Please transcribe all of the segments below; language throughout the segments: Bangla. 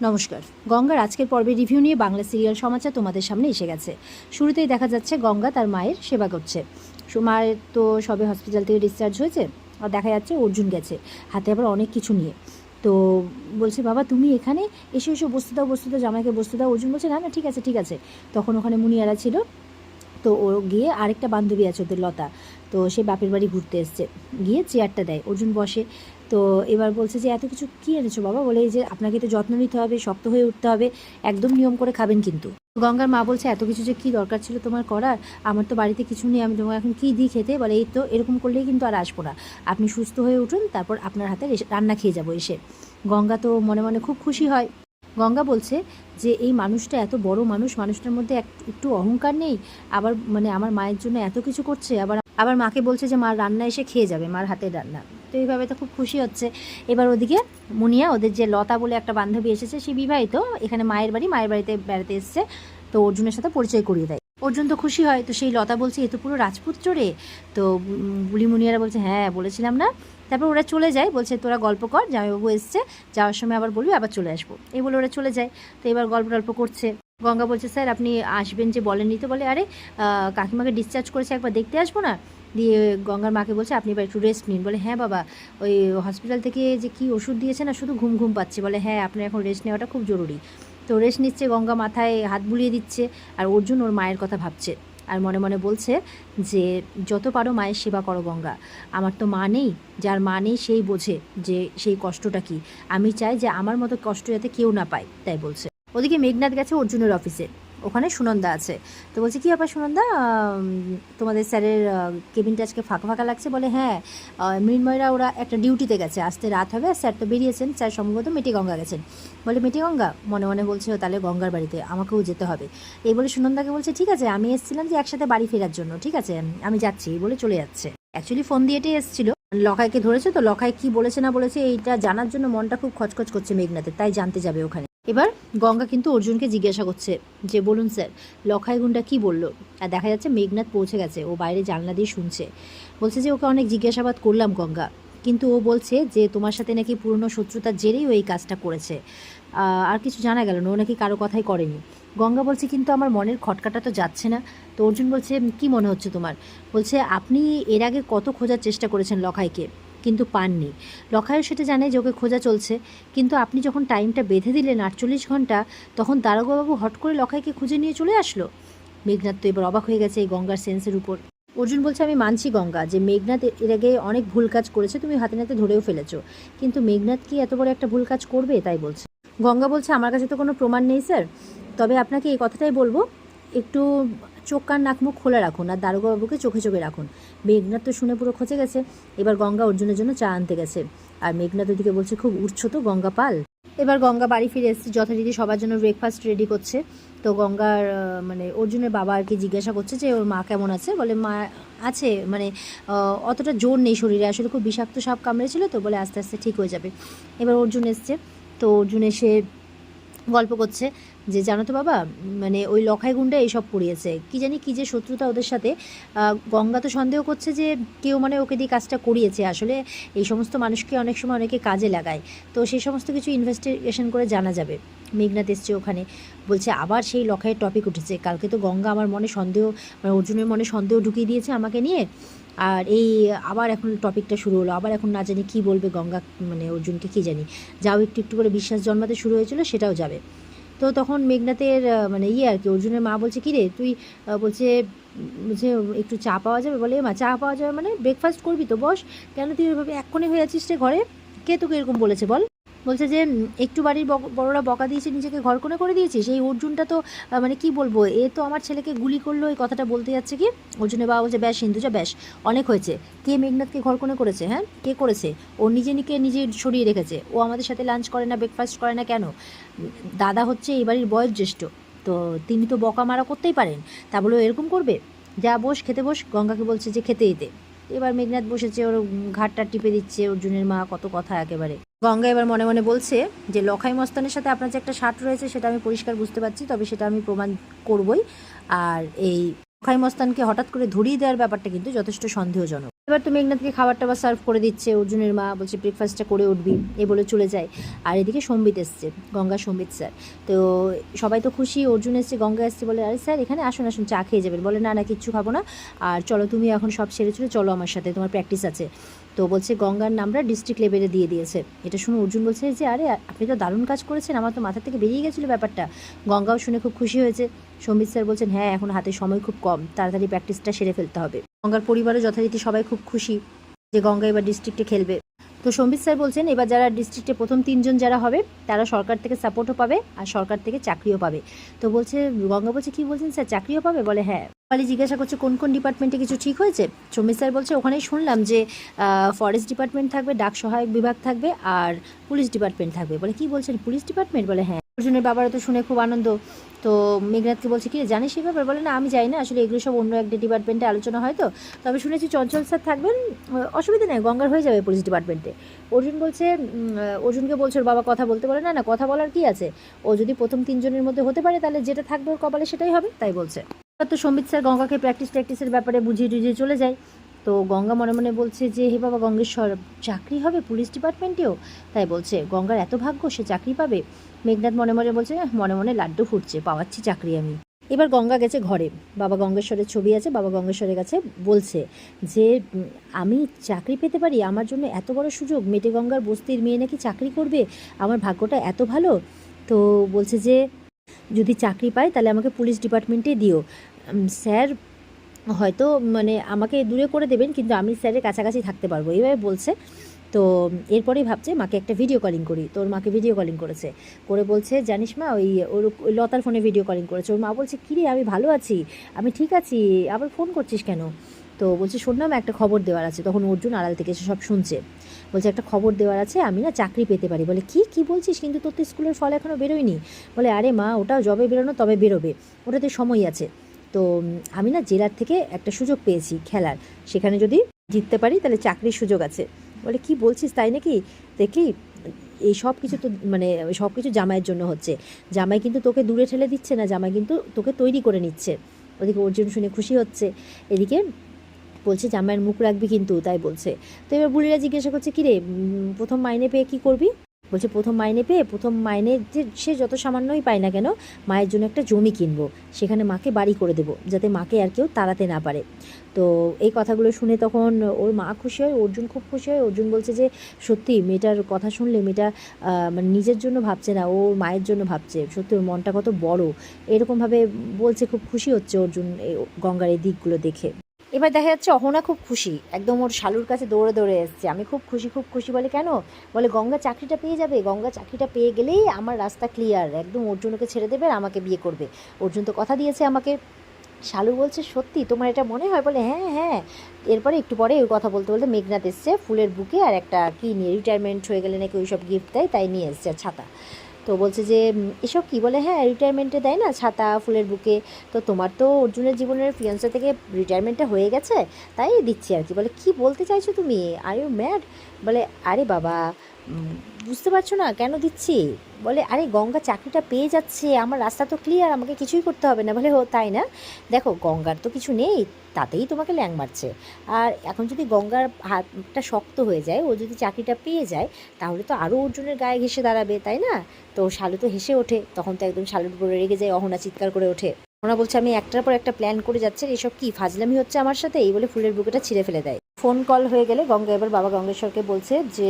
নমস্কার। গঙ্গার আজকের পর্বে রিভিউ নিয়ে বাংলা সিরিয়াল সমাচার তোমাদের সামনে এসে গেছে। শুরুতেই দেখা যাচ্ছে গঙ্গা তার মায়ের সেবা করছে। মায়ের তো সবে হসপিটাল থেকে ডিসচার্জ হয়েছে, আর দেখা যাচ্ছে অর্জুন গেছে হাতে আবার অনেক কিছু নিয়ে। তো বলছে, বাবা তুমি এখানে এসে এসে বসতে দাও, জামাইকে বসতে দাও। অর্জুন বলছে, না না ঠিক আছে ঠিক আছে। তখন ওখানে মুনিয়ারা ছিল, তো ও গিয়ে আরেকটা বান্ধবী আছে ওদের, লতা, তো সে বাপের বাড়ি ঘুরতে এসছে, গিয়ে চেয়ারটা দেয়, অর্জুন বসে। তো এবার বলছে যে এত কিছু কী এনেছো বাবা? বলে, এই যে আপনাকে তো যত্ন নিতে হবে, শক্ত হয়ে উঠতে হবে, একদম নিয়ম করে খাবেন কিন্তু। গঙ্গার মা বলছে, এত কিছু যে কী দরকার ছিল তোমার করার? আমার তো বাড়িতে কিছু নেই, আমি তোমার এখন কী দিই খেতে? বলে, এই তো এরকম করলেই কিন্তু আর আসবো না, আপনি সুস্থ হয়ে উঠুন, তারপর আপনার হাতে রান্না খেয়ে যাবো এসে। গঙ্গা তো মনে মনে খুব খুশি হয়। গঙ্গা বলছে যে এই মানুষটা এত বড় মানুষ, মানুষটার মধ্যে একটু অহংকার নেই, আবার আমার মায়ের জন্য এত কিছু করছে, আবার মাকে বলছে যে মার রান্না এসে খেয়ে যাবে, মার হাতের রান্না। তো এইভাবে তো খুব খুশি হচ্ছে। এবার ওদিকে মুনিয়া, ওদের যে লতা বলে একটা বান্ধবী এসেছে, সে বিবাহিত, এখানে মায়ের বাড়িতে বেড়াতে এসছে, তো অর্জুনের সাথে পরিচয় করিয়ে দেয়। অর্জুন তো খুশি হয়। তো সেই লতা বলছে, এ তো পুরো রাজপুত্র রে। তো বুলি মুনিয়ারা বলছে, হ্যাঁ বলেছিলাম না। তারপর ওরা চলে যায়, বলছে তোরা গল্প কর, জামাইবাবু এসছে, যাওয়ার সময় আবার বলবি, আবার চলে আসবো, এই বলে ওরা চলে যায়। তো এবার গল্প করছে। গঙ্গা বলছে, স্যার আপনি আসবেন যে বলেননি তো? বলে, আরে কাকিমাকে ডিসচার্জ করেছে, একবার দেখতে আসবো না? দিয়ে গঙ্গার মাকে বলছে, আপনি এবার একটু রেস্ট নিন। বলে, হ্যাঁ বাবা, ওই হসপিটাল থেকে যে কি ওষুধ দিয়েছে না, শুধু ঘুম ঘুম পাচ্ছে। বলে, হ্যাঁ আপনার এখন রেস্ট নেওয়াটা খুব জরুরি। তো রেস্ট নিচ্ছে, গঙ্গা মাথায় হাত বুলিয়ে দিচ্ছে, আর অর্জুন ওর মায়ের কথা ভাবছে, আর মনে মনে বলছে যে যত পারো মায়ের সেবা করো গঙ্গা, আমার তো মা নেই, যার মা নেই সেই বোঝে যে সেই কষ্টটা কি। আমি চাই যে আমার মতো কষ্ট যাতে কেউ না পায়, তাই বলছে। ওদিকে মেঘনাথ গেছে অর্জুনের অফিসে, ওখানে সুনন্দা আছে। তো বলছে, কী ব্যাপার সুনন্দা, তোমাদের স্যারের কেবিনটা আজকে ফাঁকা ফাঁকা লাগছে? বলে, হ্যাঁ মৃন্ময়রা ওরা একটা ডিউটিতে গেছে, আসতে রাত হবে, আর স্যার তো বেরিয়েছেন, স্যার সম্ভবত মেটিগঙ্গা গেছেন। বলে, মেটিগঙ্গা? মনে মনে বলছে, তাহলে গঙ্গার বাড়িতে আমাকেও যেতে হবে। এই বলে সুনন্দাকে বলছে, ঠিক আছে আমি এসেছিলাম যে একসাথে বাড়ি ফেরার জন্য, ঠিক আছে আমি যাচ্ছি, এই বলে চলে যাচ্ছে। অ্যাকচুয়ালি ফোন দিয়েটাই এসেছিল, লখাইকে ধরেছে, তো লখাই কি বলেছে না বলেছে এইটা জানার জন্য মনটা খুব খচখচ করছে মেঘনাথের, তাই জানতে যাবে ওখানে। এবার গঙ্গা কিন্তু অর্জুনকে জিজ্ঞাসা করছে যে, বলুন স্যার লখাই গুন্ডা কী বলল? আর দেখা যাচ্ছে মেঘনাথ পৌঁছে গেছে, ও বাইরে জানলা দিয়ে শুনছে। বলছে যে, ওকে অনেক জিজ্ঞাসাবাদ করলাম গঙ্গা, কিন্তু ও বলছে যে তোমার সাথে নাকি পুরনো শত্রুতার জেরেই ও এই কাজটা করেছে, আর কিছু জানা গেল না, ও নাকি কারো কথাই করেনি। গঙ্গা বলছে, কিন্তু আমার মনের খটকাটা তো যাচ্ছে না। তো অর্জুন বলছে, কি মনে হচ্ছে তোমার? বলছে, আপনি এর আগে কত খোঁজার চেষ্টা করেছেন লখাইকে, কিন্তু পাননি। লখাইও সেটা জানে যে ওকে খোঁজা চলছে, কিন্তু আপনি যখন টাইমটা বেঁধে দিলেন 48 ঘন্টা, তখন দারোগাবাবু হট করে লখাইকে খুঁজে নিয়ে চলে আসলো। মেঘনাথ তো এবার অবাক হয়ে গেছে এই গঙ্গার সেন্সের উপর। অর্জুন বলছে, আমি মানছি গঙ্গা যে মেঘনাথ এর আগে অনেক ভুল কাজ করেছে, তুমি হাতে নাতে ধরেও ফেলেছো, কিন্তু মেঘনাথ কি এত বড় একটা ভুল কাজ করবে? তাই বলছে। গঙ্গা বলছে, আমার কাছে তো কোনো প্রমাণ নেই স্যার, তবে আপনাকে এই কথাটাই বলবো, একটু চোখ কান নাক মুখ খোলা রাখুন, আর দারোগাবাবুকে চোখে চোখে রাখুন। মেঘনাথ তো শুনে পুরো খচে গেছে। এবার গঙ্গা অর্জুনের জন্য চা আনতে গেছে, আর মেঘনাথ ওদিকে বলছে, খুব উঠছো তো গঙ্গা পাল। এবার গঙ্গা বাড়ি ফিরে এসেছে, যথারীতি সবার জন্য ব্রেকফাস্ট রেডি করছে। তো গঙ্গার অর্জুনের বাবা আর কি জিজ্ঞাসা করছে যে ওর মা কেমন আছে? বলে, মা আছে, অতটা জোর নেই শরীরে, আসলে খুব বিষাক্ত সাপ কামড়েছিল, তো বলে আস্তে আস্তে ঠিক হয়ে যাবে। এবার অর্জুন এসছে, তো অর্জুন এসে গল্প করছে যে, জানো তো বাবা, ওই লখাই গুন্ডা এইসব করিয়েছে, কি জানি কী যে শত্রুতা ওদের সাথে। গঙ্গা তো সন্দেহ করছে যে কেউ ওকে দিয়ে কাজটা করিয়েছে। আসলে এই সমস্ত মানুষকে অনেক সময় অনেকে কাজে লাগায়, তো সেই সমস্ত কিছু ইনভেস্টিগেশন করে জানা যাবে। মেঘনাথ এসছে ওখানে, বলছে আবার সেই লখাইয়ের টপিক উঠেছে। কালকে তো গঙ্গা আমার মনে সন্দেহ, অর্জুনের মনে সন্দেহ ঢুকিয়ে দিয়েছে আমাকে নিয়ে, আর এই আবার এখন টপিকটা শুরু হলো, আবার এখন না জানি কী বলবে গঙ্গা, অর্জুনকে কী জানি, যাও একটু একটু করে বিশ্বাস জন্মাতে শুরু হয়েছিল, সেটাও যাবে। তো তখন মেঘনাথের আর কি, অর্জুনের মা বলছে, কী রে তুই, বলছে বলছে একটু চা পাওয়া যাবে? বলে, মা চা পাওয়া যাবে ব্রেকফাস্ট করবি তো, বস, কেন তুই ওইভাবে এক্ষুনি হয়ে আছিস রে ঘরে? কে তোকে এরকম বলেছে বল? বলছে যে, একটু বাড়ির বড়রা বকা দিয়েছে, নিজেকে ঘরকোণে করে দিয়েছিস। এই অর্জুনটা তো কি বলবো, এ তো আমার ছেলেকে গুলি করলো, এই কথাটা বলতে যাচ্ছে কি। অর্জুনের বাবা বলছে, ব্যাস হিন্দুজা, ব্যাস অনেক হয়েছে। কে মেঘনাথকে ঘরকোণে করেছে? হ্যাঁ, কে করেছে? ও নিজে সরিয়ে রেখেছে। ও আমাদের সাথে লাঞ্চ করে না, ব্রেকফাস্ট করে না কেন? দাদা হচ্ছে এই বাড়ির বয়োজ্যেষ্ঠ, তো তিনি তো বকা মারা করতেই পারেন, তা বলে এরকম করবে? যা বস, খেতে বস। গঙ্গাকে বলছে যে খেতে দিতে। এবার মেঘনাথ বসেছে, ওর ঘাটটা টিপে দিচ্ছে। অর্জুনের মা কত কথা একেবারে। গঙ্গা এবার মনে মনে বলছে যে, লখাই মস্তানের সাথে আপনার যে একটা শার্ট রয়েছে সেটা আমি পরিষ্কার বুঝতে পারছি, তবে সেটা আমি প্রমাণ করবই। আর এই লখাই মস্তানকে হঠাৎ করে ধরিয়ে দেওয়ার ব্যাপারটা কিন্তু যথেষ্ট সন্দেহজনক। এবার তো মেঘনাথকে খাবার টাবার সার্ভ করে দিচ্ছে অর্জুনের মা, বলছে ব্রেকফাস্টটা করে উঠবি, এ বলে চলে যায়। আর এদিকে সম্বিত এসছে, গঙ্গা সম্বিত স্যার। তো সবাই তো খুশি, অর্জুন এসছে, গঙ্গা এসছে, বলে আরে স্যার এখানে আসুন আসুন চা খেয়ে যাবেন। বলে না না কিচ্ছু খাবো না, আর চলো তুমি এখন সব সেরে চলে চলো আমার সাথে, তোমার প্র্যাকটিস আছে। তো বলছে গঙ্গার নামটা ডিস্ট্রিক্ট লেভেলে দিয়ে দিয়েছে। এটা শুনে অর্জুন বলছে যে আরে আপনি তো দারুণ কাজ করেছেন, আমার তো মাথা থেকে বেরিয়ে গেছিলো ব্যাপারটা। গঙ্গাও শুনে খুব খুশি হয়েছে। সম্বিত স্যার বলছেন হ্যাঁ এখন হাতে সময় খুব কম, তাড়াতাড়ি প্র্যাকটিসটা সেরে ফেলতে হবে। গঙ্গার পরিবারও যথারীতি সবাই খুব খুশি যে গঙ্গা এবার ডিস্ট্রিক্টে খেলবে। তো সম্বিত স্যার বলছেন এবার যারা ডিস্ট্রিক্টে প্রথম 3জন যারা হবে তারা সরকার থেকে সাপোর্টও পাবে আর সরকার থেকে চাকরিও পাবে। তো বলছে গঙ্গা বলছে কি বলছেন স্যার, চাকরিও পাবে? বলে হ্যাঁ। পালি জিজ্ঞাসা করছে কোন কোন ডিপার্টমেন্টে কিছু ঠিক হয়েছে। সম্বিত স্যার বলছে ওখানেই শুনলাম যে ফরেস্ট ডিপার্টমেন্ট থাকবে, ডাক সহায়ক বিভাগ থাকবে, আর পুলিশ ডিপার্টমেন্ট থাকবে। বলে কি বলছেন, পুলিশ ডিপার্টমেন্ট? বলে হ্যাঁ। অর্জুনের বাবারা তো শুনে খুব আনন্দ। তো মেঘনাথকে বলছে কি জানিস এই ব্যাপার? বলে না আমি জানি না, আসলে এগুলো সব অন্য একটা ডিপার্টমেন্টে আলোচনা হয়, তো তবে শুনেছি চঞ্চল স্যার থাকবেন, অসুবিধা নেই, গঙ্গার হয়ে যাবে পুলিশ ডিপার্টমেন্টে। অর্জুন বলছে অর্জুনকে বলছে ওর বাবা কথা বলতে। বলে না না কথা বলার কি আছে, ও যদি প্রথম 3জনের মধ্যে হতে পারে তাহলে যেটা থাকবে ওর কপালে সেটাই হবে, তাই বলছে। তো সম্বিত স্যার গঙ্গাকে প্র্যাকটিসের ব্যাপারে বুঝিয়ে টুঝিয়ে চলে যায়। তো গঙ্গা মনে মনে বলছে যে হে বাবা গঙ্গেশ্বর, চাকরি হবে পুলিশ ডিপার্টমেন্টেও? তাই বলছে গঙ্গার এত ভাগ্য, সে চাকরি পাবে। মেঘনাথ মনে মনে বলছে মনে মনে লাড্ডু ফুটছে, পাওয়াচ্ছি চাকরি আমি। এবার গঙ্গা গেছে ঘরে, বাবা গঙ্গেশ্বরের ছবি আছে, বাবা গঙ্গেশ্বরের কাছে বলছে যে আমি চাকরি পেতে পারি, আমার জন্য এত বড় সুযোগ, মেটে গঙ্গার বস্তির মেয়ে নাকি চাকরি করবে, আমার ভাগ্যটা এত ভালো। তো বলছে যে যদি চাকরি পাই তাহলে আমাকে পুলিশ ডিপার্টমেন্টে দিও, স্যার হয়তো মানে আমাকে দূরে করে দেবেন কিন্তু আমি স্যারের কাছাকাছি থাকতে পারবো, এইভাবে বলছে। তো এরপরেই ভাবছে মাকে একটা ভিডিও কলিং করি। তো ওর মাকে ভিডিও কলিং করেছে, করে বলছে জানিস মা ওই লতার ফোনে ভিডিও কলিং করেছে। ওর মা বলছে কিরে আমি ভালো আছি, আমি ঠিক আছি, আবার ফোন করছিস কেন? তো বলছে শোনলাম একটা খবর দেওয়ার আছে। তখন অর্জুন আড়াল থেকে এসে সব শুনছে। বলছে একটা খবর দেওয়ার আছে, আমি না চাকরি পেতে পারি। বলে কি কি বলছিস, কিন্তু তোর তো স্কুলের ফল এখনও বেরোয়নি। বলে আরে মা ওটাও যবে বেরোনো তবে বেরোবে, ওটাতে সময় আছে। তো আমি না জেলার থেকে একটা সুযোগ পেয়েছি খেলার, সেখানে যদি জিততে পারি তাহলে চাকরির সুযোগ আছে। বলে কি বলছিস, তাই নাকি? দেখি এই সব কিছু তো মানে সব কিছু জামাইয়ের জন্য হচ্ছে, জামাই কিন্তু তোকে দূরে ঠেলে দিচ্ছে না, জামাই কিন্তু তোকে তৈরি করে নিচ্ছে। ওদিকে অর্জুন শুনে খুশি হচ্ছে, এদিকে বলছে জামাইয়ের মুখ রাখবি কিন্তু, তাই বলছে। তো এবার বুড়িরা জিজ্ঞাসা করছে কিরে প্রথম মাইনে পেয়ে কী করবি? বলছে প্রথম মাইনে পেয়ে প্রথম মাইনে যে সে যত সামান্যই পায় না কেন, মায়ের জন্য একটা জমি কিনবো, সেখানে মাকে বাড়ি করে দেবো যাতে মাকে আর কেউ তাড়াতে না পারে। তো এই কথাগুলো শুনে তখন ওর মা খুশি হয়, অর্জুন খুব খুশি হয়। অর্জুন বলছে যে সত্যি মেয়েটার কথা শুনলে মেয়েটা মানে নিজের জন্য ভাবছে না, ও মায়ের জন্য ভাবছে, সত্যি ওর মনটা কত বড়, এরকমভাবে বলছে। খুব খুশি হচ্ছে অর্জুন গঙ্গার এই দিকগুলো দেখে। এবার দেখা যাচ্ছে অহনা খুব খুশি, একদম ওর শালুর কাছে দৌড়ে দৌড়ে এসছে, আমি খুব খুশি খুব খুশি। বলে কেন? বলে গঙ্গা চাকরিটা পেয়ে যাবে, গঙ্গা চাকরিটা পেয়ে গেলেই আমার রাস্তা ক্লিয়ার, একদম অর্জুন ওকে ছেড়ে দেবে আর আমাকে বিয়ে করবে, অর্জুন তো কথা দিয়েছে আমাকে। শালু বলছে সত্যি তোমার এটা মনে হয়? বলে হ্যাঁ হ্যাঁ। এরপরে একটু পরে ওই কথা বলতে বলতে মেঘনাথ এসছে ফুলের বুকে আর একটা কী নিয়ে, রিটায়ারমেন্ট হয়ে গেলে নাকি ওই সব গিফট দেয় তাই নিয়ে এসছে, আর ছাতা। তো বলছে যে এসব কী? বলে হ্যাঁ রিটায়ারমেন্টে দেয় না ছাতা ফুলের বুকে, তো তোমার তো অর্জুনের জীবনের ফিয়ান্সা থেকে রিটায়ারমেন্টটা হয়ে গেছে তাই দিচ্ছি আর কি। বলে কি বলতে চাইছো তুমি, আর ইউ ম্যাড? বলে আরে বাবা বুঝতে পারছো না কেন দিচ্ছি? বলে আরে গঙ্গা চাকরিটা পেয়ে যাচ্ছে, আমার রাস্তা তো ক্লিয়ার, আমাকে কিছুই করতে হবে না। বলে ও তাই না? দেখো গঙ্গার তো কিছু নেই, তাতেই তোমাকে ল্যাং মারছে, আর এখন যদি গঙ্গার হাতটা শক্ত হয়ে যায়, ও যদি চাকরিটা পেয়ে যায় তাহলে তো আরও অর্জুনের গায়ে ঘেঁষে দাঁড়াবে, তাই না? তো শালু তো হেসে ওঠে, তখন তো একদম শালুর উপরে রেগে যায়, অহনা চিৎকার করে ওঠে। অহনা বলছে আমি একটার পর একটা প্ল্যান করে যাচ্ছে, এসব কি ফাজলামি হচ্ছে আমার সাথে, এই বলে ফুলের বুকেটা ছিঁড়ে ফেলে দেয়। ফোন কল হয়ে গেলে গঙ্গা এবার বাবা গঙ্গেশ্বরকে বলছে যে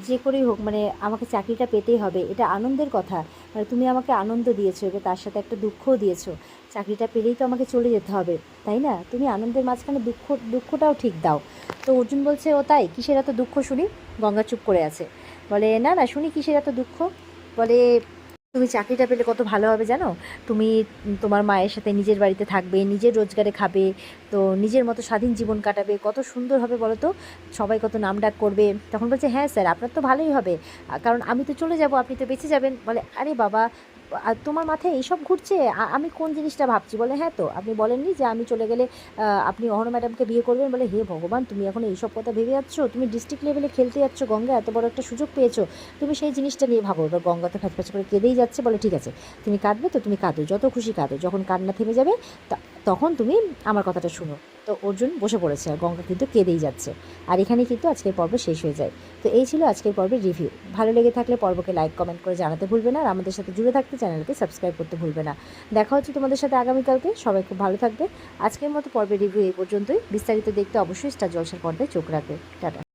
যে করেই হোক মানে আমাকে চাকরিটা পেতেই হবে, এটা আনন্দের কথা, মানে তুমি আমাকে আনন্দ দিয়েছো, এবার তার সাথে একটা দুঃখও দিয়েছো, চাকরিটা পেলেই তো আমাকে চলে যেতে হবে, তাই না? তুমি আনন্দের মাঝখানে দুঃখটাও ঠিক দাও। তো অর্জুন বলছে ও তাই, কিসের এত দুঃখ শুনি? গঙ্গা চুপ করে আছে, বলে না না শুনি কিসের এত দুঃখ। বলে তুমি চাকরিটা পেলে কত ভালো হবে জানো, তুমি তোমার মায়ের সাথে নিজের বাড়িতে থাকবে, নিজের রোজগারে খাবে, তো নিজের মতো স্বাধীন জীবন কাটাবে, কত সুন্দর হবে বলো তো, সবাই কত নামডাক করবে। তখন বলছে হ্যাঁ স্যার আপনার তো ভালোই হবে, কারণ আমি তো চলে যাব, আপনি তো বেঁচে যাবেন। বলে আরে বাবা তোমার মাথায় এইসব ঘুরছে, আমি কোন জিনিসটা ভাবছি? বলে হ্যাঁ তো আপনি বলেননি যে আমি চলে গেলে আপনি অহনা ম্যাডামকে বিয়ে করবেন? বলে হে ভগবান তুমি এখন এইসব কথা ভেবে যাচ্ছ, তুমি ডিস্ট্রিক্ট লেভেলে খেলতে যাচ্ছ, গঙ্গা এত বড় একটা সুযোগ পেয়েছো, তুমি সেই জিনিসটা নিয়ে ভাবো। এবার গঙ্গা তো ফ্যাচফ্যাচ করে কেঁদেই যাচ্ছে। বলে ঠিক আছে তুমি কাঁদবে তো তুমি কাঁদো, যত খুশি কাঁদো, যখন কান্না থেমে যাবে তখন তুমি আমার কথাটা শুনো। তো অর্জুন বসে পড়েছে আর গঙ্গা কিন্তু কেঁদেই যাচ্ছে। আর এখানে কিন্তু আজকের পর্ব শেষ হয়ে যায়। তো এই ছিল আজকের পর্বের রিভিউ। ভালো লেগে থাকলে পর্বকে লাইক কমেন্ট করে জানাতে ভুলবে না, আর আমাদের সাথে জুড়ে থাকতে চ্যানেলকে সাবস্ক্রাইব করতে ভুলবে না। দেখা হচ্ছে তোমাদের সাথে আগামীকালকে। সবাই খুব ভালো থাকবে। আজকের মতো পর্বের রিভিউ এই পর্যন্তই। বিস্তারিত দেখতে অবশ্যই স্টার জলসার পর্দায় চোখ রাখবে। টাটা।